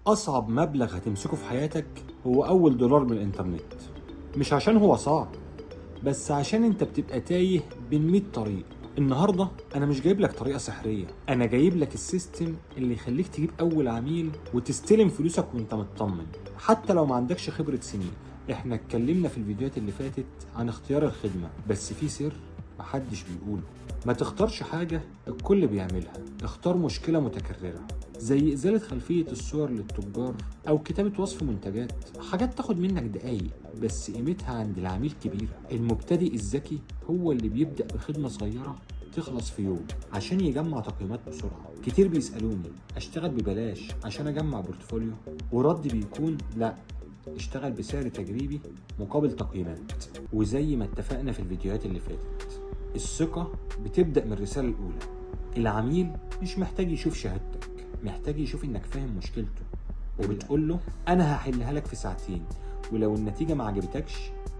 أصعب مبلغ هتمسكه في حياتك هو أول دولار من الإنترنت. مش عشان هو صعب، بس عشان أنت بتبقى تايه بين 100 طريق. النهاردة أنا مش جايب لك طريقة سحرية، أنا جايب لك السيستم اللي يخليك تجيب أول عميل وتستلم فلوسك وأنت مطمن حتى لو ما عندكش خبرة سنين. إحنا اتكلمنا في الفيديوهات اللي فاتت عن اختيار الخدمة، بس في سر محدش بيقوله. ما تختارش حاجة الكل بيعملها، اختار مشكلة متكررة زي إزالة خلفية الصور للتجار أو كتابة وصف منتجات، حاجات تاخد منك دقايق بس قيمتها عند العميل كبيرة. المبتدئ الذكي هو اللي بيبدأ بخدمة صغيرة تخلص في يوم عشان يجمع تقييمات بسرعة. كتير بيسألوني أشتغل ببلاش عشان أجمع بورتفوليو، وردي بيكون لأ، اشتغل بسعر تجريبي مقابل تقييمات. وزي ما اتفقنا في الفيديوهات اللي فاتت، الثقة بتبدأ من الرسالة الأولى. العميل مش محتاج يشوف شهادتك، محتاج يشوف إنك فاهم مشكلته وبتقول له أنا هحلها لك في ساعتين، ولو النتيجة ما عجبتكش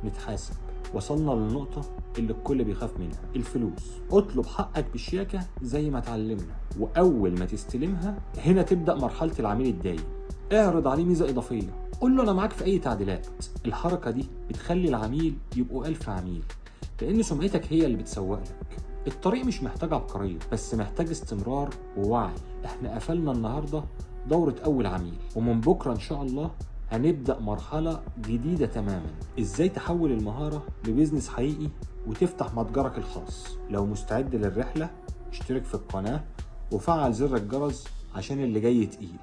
نتحاسب. وصلنا للنقطة اللي الكل بيخاف منها، الفلوس. اطلب حقك بشياكة زي ما اتعلمنا، وأول ما تستلمها هنا تبدأ مرحلة العميل الدايم. اعرض عليه ميزة إضافية، قول له أنا معاك في أي تعديلات. الحركة دي بتخلي العميل يبقوا 1000 عميل، لأن سمعتك هي اللي بتسوق لك. الطريق مش محتاج عبقرية، بس محتاج استمرار ووعي. احنا قفلنا النهاردة دورة أول عميل، ومن بكرة إن شاء الله هنبدأ مرحلة جديدة تماما، إزاي تحول المهارة لبيزنس حقيقي وتفتح متجرك الخاص. لو مستعد للرحلة اشترك في القناة وفعل زر الجرس عشان اللي جاي تقيل.